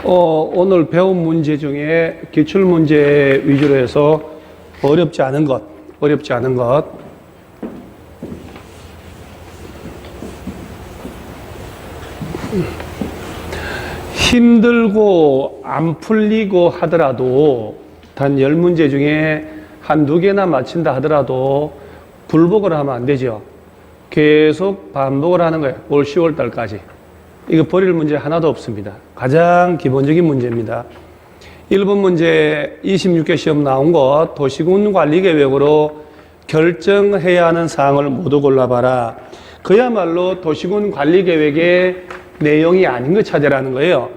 오늘 배운 문제 중에 기출문제 위주로 해서 어렵지 않은 것. 힘들고 안 풀리고 하더라도 단 10문제 중에 한두 개나 맞힌다 하더라도 굴복을 하면 안 되죠. 계속 반복을 하는 거예요. 올 10월 달까지. 이거 버릴 문제 하나도 없습니다. 가장 기본적인 문제입니다. 1번 문제 26개 시험 나온 것 도시군 관리계획으로 결정해야 하는 사항을 모두 골라봐라. 그야말로 도시군 관리계획의 내용이 아닌 거 찾아라는 거예요.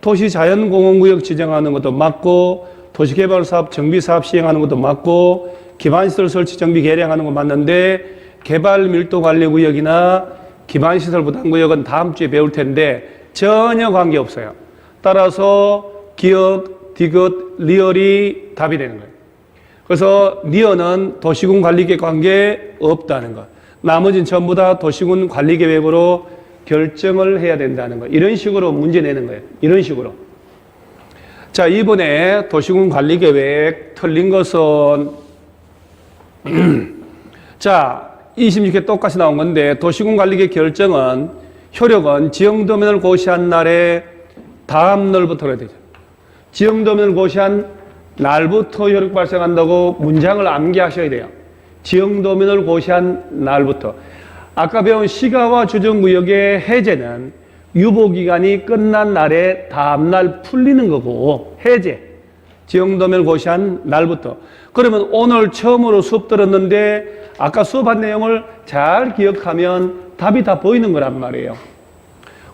도시자연공원구역 지정하는 것도 맞고 도시개발사업 정비사업 시행하는 것도 맞고 기반시설 설치 정비 계량하는 거 맞는데 개발밀도관리구역이나 기반시설 부담구역은 다음 주에 배울 텐데 전혀 관계없어요. 따라서 기역, 디귿, 리얼이 답이 되는 거예요. 그래서 리얼은 도시군 관리계획 관계 없다는 거. 나머지는 전부 다 도시군 관리계획으로 결정을 해야 된다는 거. 이런 식으로 문제 내는 거예요. 이런 식으로. 자, 이번에 도시군 관리계획 틀린 것은 자, 26회 똑같이 나온 건데 도시군 관리계획 결정은 효력은 지형도면을 고시한 날에 다음 날부터 해야 되죠. 지형도면을 고시한 날부터 효력 발생한다고 문장을 암기하셔야 돼요. 지형도면을 고시한 날부터. 아까 배운 시가와 주정구역의 해제는 유보기간이 끝난 날에 다음날 풀리는 거고 해제. 지형도면을 고시한 날부터. 그러면 오늘 처음으로 수업 들었는데 아까 수업한 내용을 잘 기억하면 답이 다 보이는 거란 말이에요.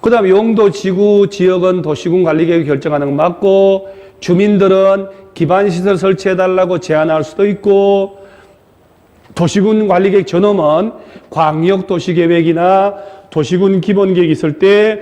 그 다음에 용도, 지구, 지역은 도시군 관리계획 결정하는 거 맞고 주민들은 기반시설 설치해달라고 제안할 수도 있고 도시군 관리계획 전hom은 광역도시계획이나 도시군 기본계획이 있을 때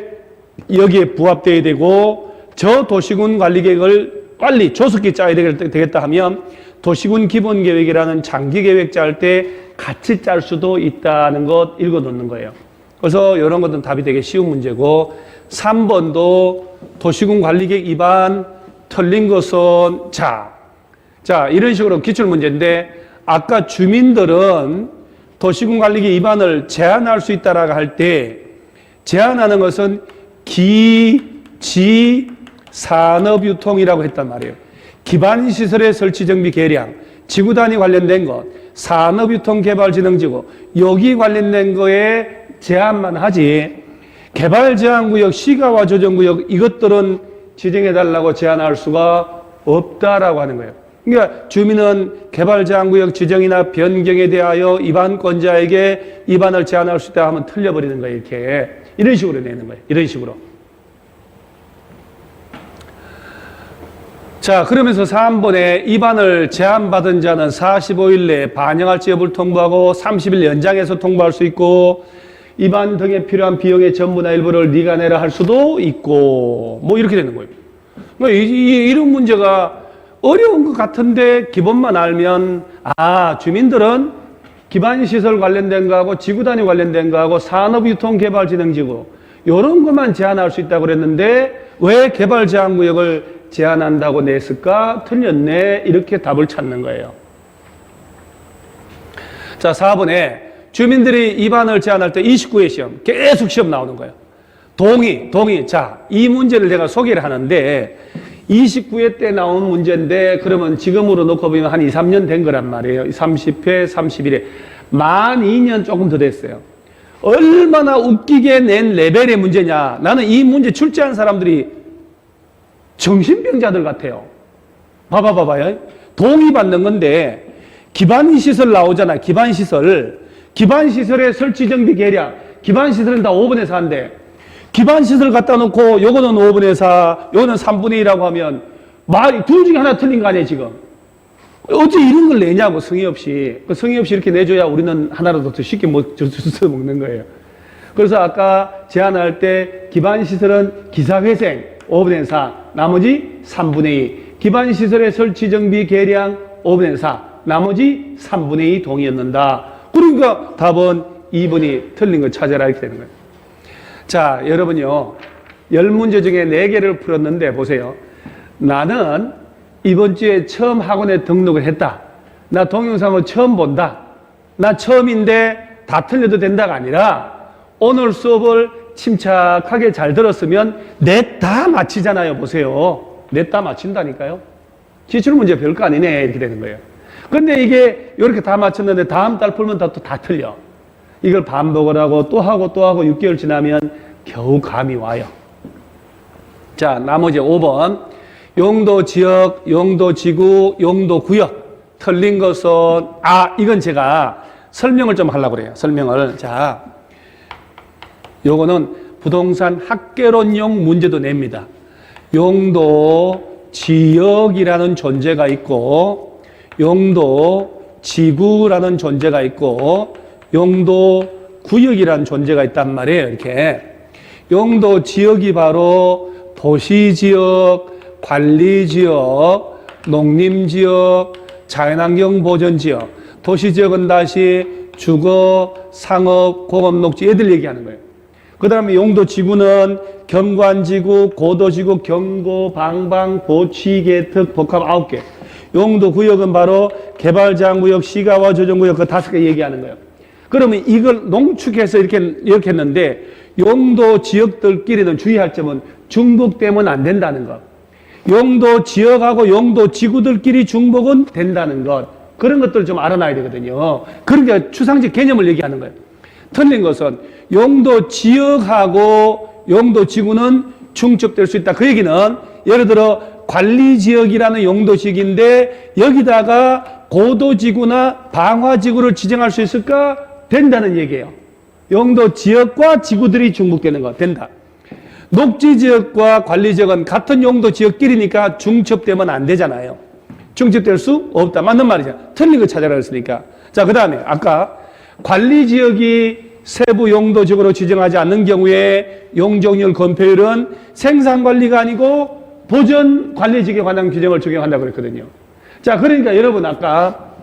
여기에 부합돼야 되고 저 도시군 관리계획을 빨리 조속히 짜야 되겠다 하면 도시군 기본계획이라는 장기계획 짤 때 같이 짤 수도 있다는 것 읽어놓는 거예요. 그래서 이런 것은 답이 되게 쉬운 문제고 3번도 도시군 관리계획 위반 틀린 것은 자 이런 식으로 기출문제인데 아까 주민들은 도시군 관리계획 위반을 제한할 수 있다라고 할 때 제한하는 것은 기, 지, 산업유통이라고 했단 말이에요. 기반시설의 설치 정비 계량, 지구단위 관련된 것, 산업유통개발진흥지구 여기 관련된 거에 제한만 하지 개발제한구역, 시가와 조정구역 이것들은 지정해달라고 제한할 수가 없다라고 하는 거예요. 그러니까 주민은 개발제한구역 지정이나 변경에 대하여 위반권자에게 위반을 제한할 수 있다 하면 틀려버리는 거예요. 이렇게 이런 식으로 내는 거예요. 이런 식으로. 자, 그러면서 3번에 위반을 제한받은 자는 45일 내에 반영할지 여부를 통보하고 30일 연장해서 통보할 수 있고 위반 등에 필요한 비용의 전부나 일부를 네가 내라 할 수도 있고 뭐 이렇게 되는 거예요. 그러니까 이런 문제가 어려운 것 같은데 기본만 알면 주민들은 기반시설 관련된 거하고 지구단위 관련된 거하고 산업유통개발진흥지구 이런 것만 제한할 수 있다고 그랬는데 왜 개발제한구역을 제한한다고 냈을까? 틀렸네. 이렇게 답을 찾는 거예요. 자, 4번에 주민들이 위반을 제한할 때 29회 시험 계속 시험 나오는 거예요. 동의. 자, 이 문제를 제가 소개를 하는데 29회 때 나온 문제인데 그러면 지금으로 놓고 보면 한 2, 3년 된 거란 말이에요. 30회, 31회. 만 2년 조금 더 됐어요. 얼마나 웃기게 낸 레벨의 문제냐. 나는 이 문제 출제한 사람들이 정신병자들 같아요. 봐봐요. 동의받는 건데 기반시설 나오잖아. 기반시설의 설치정비 계량. 기반시설은 다 5분의 4인데 기반시설 갖다 놓고 요거는 5분의 4, 요거는 3분의 2라고 하면 둘 중에 하나 틀린 거 아니에요 지금. 어째 이런 걸 내냐고 성의 없이. 성의 없이 이렇게 내줘야 우리는 하나라도 더 쉽게 주워 먹는 거예요. 그래서 아까 제안할 때 기반시설은 기사회생 5분의 4, 나머지 3분의 2. 기반시설의 설치 정비 계량 5분의 4, 나머지 3분의 2 동의였는다. 그러니까 답은 2번이 틀린 거 찾아라 이렇게 되는 거예요. 자, 여러분요. 10문제 중에 4개를 풀었는데 보세요. 나는 이번 주에 처음 학원에 등록을 했다. 나 동영상을 처음 본다. 나 처음인데 다 틀려도 된다가 아니라 오늘 수업을 침착하게 잘 들었으면 넷 다 맞히잖아요. 보세요. 넷 다 맞힌다니까요. 기출문제 별거 아니네 이렇게 되는 거예요. 근데 이게 이렇게 다 맞췄는데 다음 달 풀면 또 다 틀려. 이걸 반복을 하고 또 하고 또 하고 6개월 지나면 겨우 감이 와요. 자, 나머지 5번. 용도 지역, 용도 지구, 용도 구역. 틀린 것은, 이건 제가 설명을 좀 하려고 그래요. 설명을. 자, 요거는 부동산 학개론용 문제도 냅니다. 용도 지역이라는 존재가 있고, 용도 지구라는 존재가 있고, 용도 구역이라는 존재가 있단 말이에요. 이렇게. 용도 지역이 바로 도시지역, 관리지역, 농림지역, 자연환경보전지역. 도시지역은 다시 주거, 상업, 공업, 녹지 얘들 얘기하는 거예요. 그 다음에 용도지구는 경관지구, 고도지구, 경고, 방방, 보취계특, 복합 9개. 용도구역은 바로 개발제한구역, 시가와 조정구역 그 5개 얘기하는 거예요. 그러면 이걸 농축해서 이렇게 했는데 용도 지역들끼리는 주의할 점은 중복되면 안 된다는 것. 용도 지역하고 용도 지구들끼리 중복은 된다는 것. 그런 것들을 좀 알아놔야 되거든요. 그러니까 추상적 개념을 얘기하는 거예요. 틀린 것은 용도 지역하고 용도 지구는 중첩될 수 있다. 그 얘기는 예를 들어 관리지역이라는 용도 지역인데 여기다가 고도지구나 방화지구를 지정할 수 있을까? 된다는 얘기예요. 용도 지역과 지구들이 중복되는 거 된다. 녹지지역과 관리지역은 같은 용도 지역끼리니까 중첩되면 안 되잖아요. 중첩될 수 없다. 맞는 말이죠. 틀린 거 찾아라 했으니까. 자, 그 다음에 아까 관리지역이 세부 용도지구로 지정하지 않는 경우에 용적률 건폐율은 생산관리가 아니고 보전관리지역에 관한 규정을 적용한다고 그랬거든요. 자, 그러니까 여러분 아까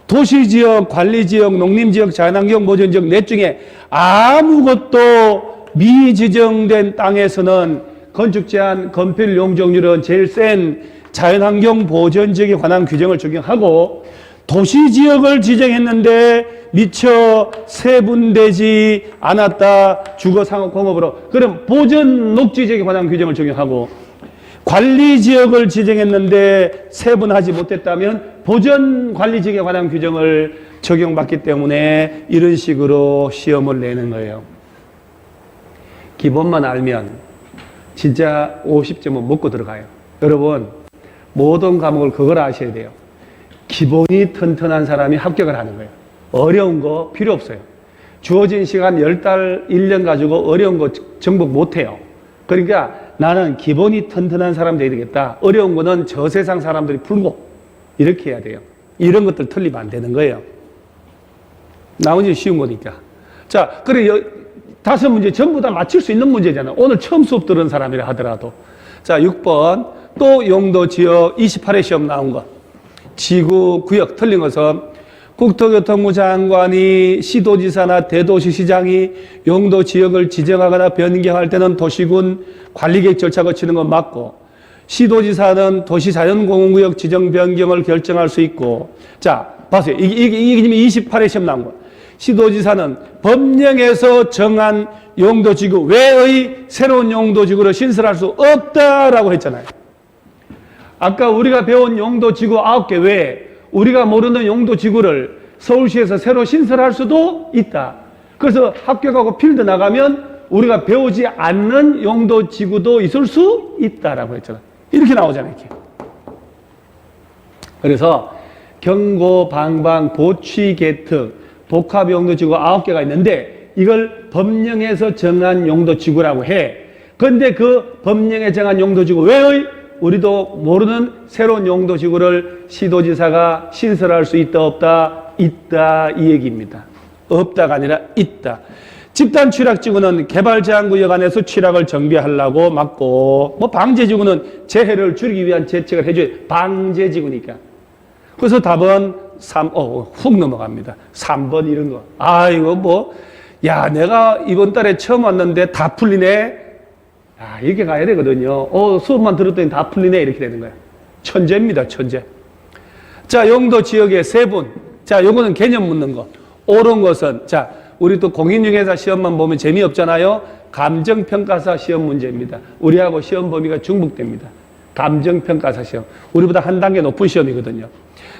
도시지역, 관리지역, 농림지역, 자연환경 보전지역 넷 중에 아무것도 미지정된 땅에서는 건축제한, 건폐율, 용적률은 제일 센 자연환경 보전지역에 관한 규정을 적용하고 도시지역을 지정했는데 미처 세분되지 않았다. 주거, 상업, 공업으로. 그럼 보전 녹지지역에 관한 규정을 적용하고 관리지역을 지정했는데 세분하지 못했다면 보전관리지역에 관한 규정을 적용받기 때문에 이런 식으로 시험을 내는 거예요. 기본만 알면 진짜 50점은 먹고 들어가요. 여러분 모든 과목을 그걸 아셔야 돼요. 기본이 튼튼한 사람이 합격을 하는 거예요. 어려운 거 필요 없어요. 주어진 시간 10달, 1년 가지고 어려운 거 정복 못해요. 그러니까 나는 기본이 튼튼한 사람 되어야 되겠다. 어려운 거는 저 세상 사람들이 풀고 이렇게 해야 돼요. 이런 것들 틀리면 안 되는 거예요. 나머지 쉬운 거니까. 자, 그래 5문제 전부 다 맞출 수 있는 문제잖아요. 오늘 처음 수업 들은 사람이라 하더라도. 자, 6번 또 용도 지역 28회 시험 나온 것. 지구 구역 틀린 것은 국토교통부 장관이 시도지사나 대도시시장이 용도 지역을 지정하거나 변경할 때는 도시군 관리계획 절차 거치는 건 맞고 시도지사는 도시자연공원구역 지정 변경을 결정할 수 있고 자, 봐세요. 이게 지금 28회 시험 나온 거. 시도지사는 법령에서 정한 용도지구 외의 새로운 용도지구를 신설할 수 없다라고 했잖아요. 아까 우리가 배운 용도지구 9개 외에 우리가 모르는 용도지구를 서울시에서 새로 신설할 수도 있다. 그래서 합격하고 필드 나가면 우리가 배우지 않는 용도지구도 있을 수 있다라고 했잖아요. 이렇게 나오잖아요. 이렇게. 그래서 경고, 방방, 보취, 개특, 복합 용도지구 9개가 있는데 이걸 법령에서 정한 용도지구라고 해. 그런데 그 법령에 정한 용도지구 외의 우리도 모르는 새로운 용도지구를 시도지사가 신설할 수 있다 없다? 있다 이 얘기입니다. 없다가 아니라 있다. 집단 취락지구는 개발제한구역 안에서 취락을 정비하려고 막고 뭐 방제지구는 재해를 줄이기 위한 대책을 해줘야 방제지구니까. 그래서 답은 훅 넘어갑니다. 3번 이런 거. 이거 뭐 야, 내가 이번 달에 처음 왔는데 다 풀리네? 야, 이렇게 가야 되거든요. 수업만 들었더니 다 풀리네. 이렇게 되는 거예요. 천재입니다, 천재. 자, 용도 지역의 세분. 자, 요거는 개념 묻는 거. 옳은 것은, 자, 우리 또 공인중개사 시험만 보면 재미없잖아요. 감정평가사 시험 문제입니다. 우리하고 시험 범위가 중복됩니다. 감정평가사 시험. 우리보다 한 단계 높은 시험이거든요.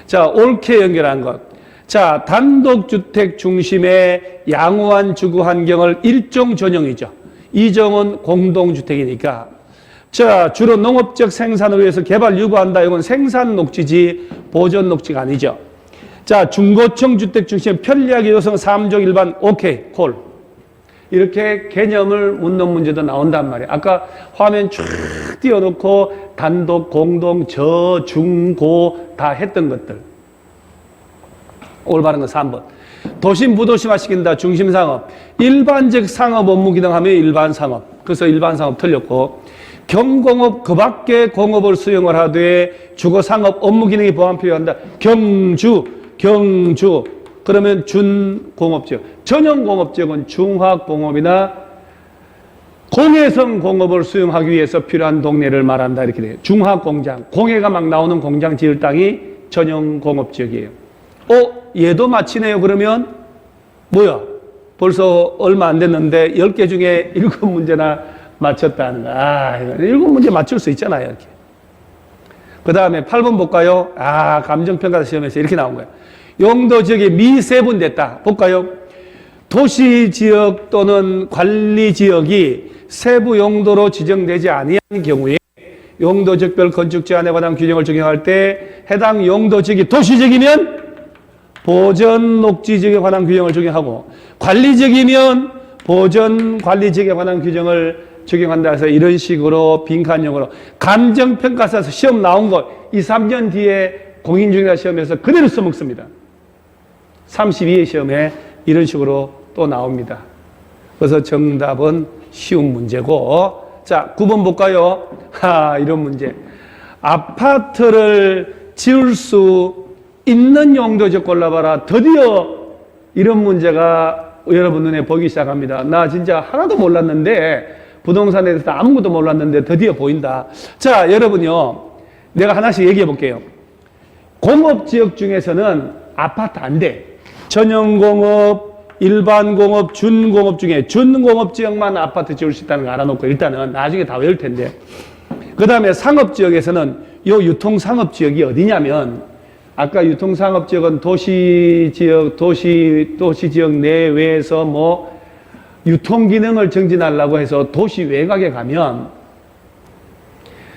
자, 옳게 연결한 것. 자, 단독주택 중심의 양호한 주거 환경을 일종 전형이죠. 이종은 공동주택이니까. 자, 주로 농업적 생산을 위해서 개발 유보한다. 이건 생산 녹지지 보존 녹지가 아니죠. 자, 중고층 주택 중심 편리하게 요성 3종 일반 오케이 콜. 이렇게 개념을 묻는 문제도 나온단 말이에요. 아까 화면 쫙 띄워놓고 단독, 공동, 저, 중, 고 다 했던 것들. 올바른 건 3번. 도심 부도심화 시킨다. 중심상업. 일반적 상업 업무 기능하면 일반상업. 그래서 일반상업 틀렸고, 경공업 그 밖에 공업을 수용을 하되 주거상업 업무 기능이 보완 필요한다. 경주. 그러면 준공업지역. 전형공업지역은 중화공업이나 공해성 공업을 수용하기 위해서 필요한 동네를 말한다. 이렇게 돼요. 중화공장. 공해가 막 나오는 공장 지을 땅이 전형공업지역이에요. 얘도 맞히네요. 그러면 뭐야? 벌써 얼마 안 됐는데 10개 중에 7문제나 맞췄다는 거야. 7문제 맞출 수 있잖아요. 이렇게. 그 다음에 8번 볼까요? 감정평가 시험에서 이렇게 나온 거예요. 용도 지역이 미세분됐다. 볼까요? 도시지역 또는 관리지역이 세부 용도로 지정되지 아니한 경우에 용도지역별 건축 제한에 관한 규정을 적용할 때 해당 용도지역이 도시지역이면 보전 녹지지역에 관한 규정을 적용하고 관리지역이면 보전 관리지역에 관한 규정을 적용한다 해서 이런 식으로 빈칸형으로 감정평가사에서 시험 나온 거 2, 3년 뒤에 공인중개사 시험에서 그대로 써먹습니다. 32회 시험에 이런 식으로 또 나옵니다. 그래서 정답은 쉬운 문제고, 자, 9번 볼까요? 이런 문제. 아파트를 지을 수 있는 용도지역 골라봐라. 드디어 이런 문제가 여러분 눈에 보기 시작합니다. 나 진짜 하나도 몰랐는데, 부동산에 대해서 아무것도 몰랐는데 드디어 보인다. 자, 여러분요, 내가 하나씩 얘기해 볼게요. 공업지역 중에서는 아파트 안 돼. 전형공업, 일반공업, 준공업 중에 준공업지역만 아파트 지을 수 있다는 거 알아놓고 일단은 나중에 다 외울 텐데. 그 다음에 상업지역에서는 요 유통상업지역이 어디냐면 아까 유통상업지역은 도시지역 내외에서 뭐 유통기능을 정진하려고 해서 도시 외곽에 가면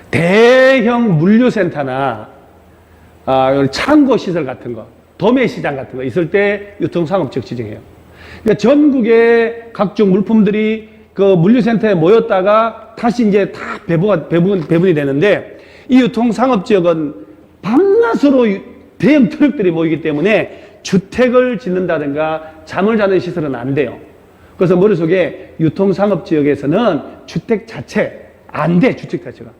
대형 물류센터나 창고시설 같은 거, 도매시장 같은 거 있을 때 유통상업지역 지정해요. 그러니까 전국의 각종 물품들이 그 물류센터에 모였다가 다시 이제 다 배분이 되는데 이 유통상업지역은 밤낮으로 대형 트럭들이 모이기 때문에 주택을 짓는다든가 잠을 자는 시설은 안 돼요. 그래서 머릿속에 유통상업지역에서는 주택 자체 안 돼. 주택 자체가.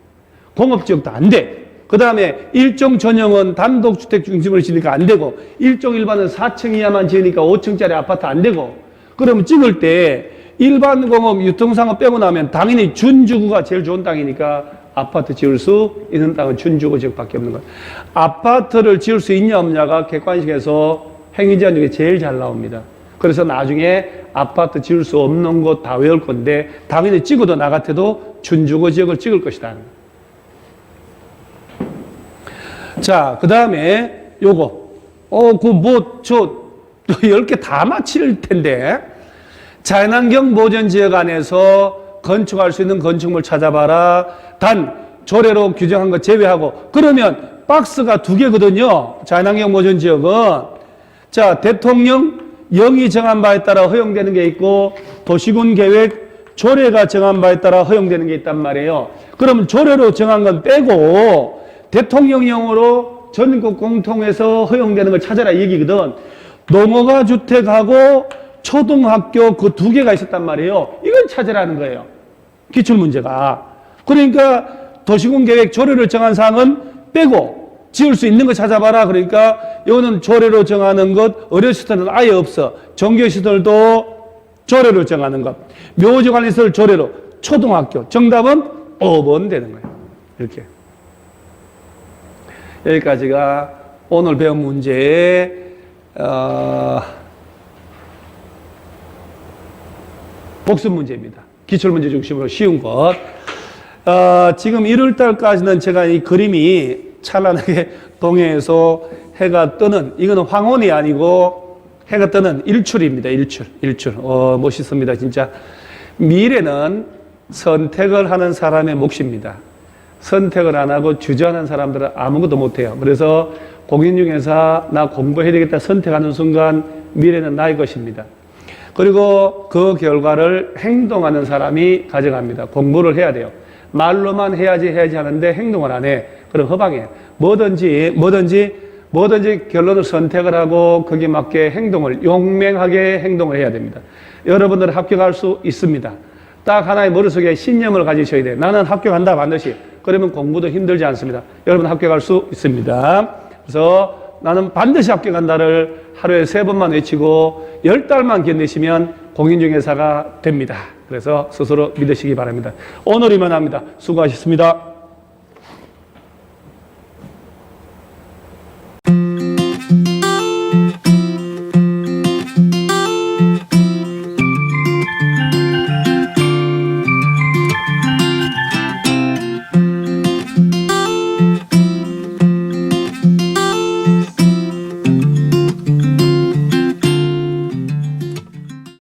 공업지역도 안 돼. 그 다음에 일종 전형은 단독주택 중심으로 지으니까 안 되고 일종 일반은 4층 이하만 지으니까 5층짜리 아파트 안 되고 그러면 찍을 때 일반 공업 유통상업 빼고 나면 당연히 준주구가 제일 좋은 땅이니까 아파트 지을 수 있는 땅은 준주거 지역밖에 없는 거예요. 아파트를 지을 수 있냐 없냐가 객관식에서 행위제한 중에 제일 잘 나옵니다. 그래서 나중에 아파트 지을 수 없는 곳 다 외울 건데 당연히 찍어도 나 같아도 준주거 지역을 찍을 것이다. 자, 그 다음에 요거. 저 10개 다 맞힐 텐데. 자연환경 보전지역 안에서 건축할 수 있는 건축물 찾아봐라. 단, 조례로 규정한 거 제외하고. 그러면 박스가 2개거든요. 자연환경 보전지역은. 자, 대통령 영이 정한 바에 따라 허용되는 게 있고, 도시군 계획 조례가 정한 바에 따라 허용되는 게 있단 말이에요. 그러면 조례로 정한 건 빼고, 대통령령으로 전국 공통해서 허용되는 걸 찾아라 이 얘기거든. 농어가 주택하고 초등학교 그 2개가 있었단 말이에요. 이걸 찾으라는 거예요. 기출문제가. 그러니까 도시군 계획 조례를 정한 사항은 빼고 지을 수 있는 거 찾아봐라. 그러니까 이거는 조례로 정하는 것, 의료시설은 아예 없어. 종교시설도 조례로 정하는 것. 묘지관리시설 조례로 초등학교. 정답은 5번 되는 거예요. 이렇게. 여기까지가 오늘 배운 문제의 복습 문제입니다. 기출문제 중심으로 쉬운 것. 지금 1월달까지는 제가 이 그림이 찬란하게 동해에서 해가 뜨는, 이거는 황혼이 아니고 해가 뜨는 일출입니다. 일출. 멋있습니다. 진짜. 미래는 선택을 하는 사람의 몫입니다. 선택을 안 하고 주저하는 사람들은 아무것도 못해요. 그래서 공인중개사 나 공부해야 되겠다 선택하는 순간 미래는 나의 것입니다. 그리고 그 결과를 행동하는 사람이 가져갑니다. 공부를 해야 돼요. 말로만 해야지 하는데 행동을 안 해. 그럼 허방이에요. 뭐든지 결론을 선택을 하고 거기에 맞게 행동을, 용맹하게 행동을 해야 됩니다. 여러분들은 합격할 수 있습니다. 딱 하나의 머릿속에 신념을 가지셔야 돼요. 나는 합격한다 반드시. 그러면 공부도 힘들지 않습니다. 여러분 합격할 수 있습니다. 그래서 나는 반드시 합격한다를 하루에 3번만 외치고 10달만 견디시면 공인중개사가 됩니다. 그래서 스스로 믿으시기 바랍니다. 오늘이면 합니다. 수고하셨습니다.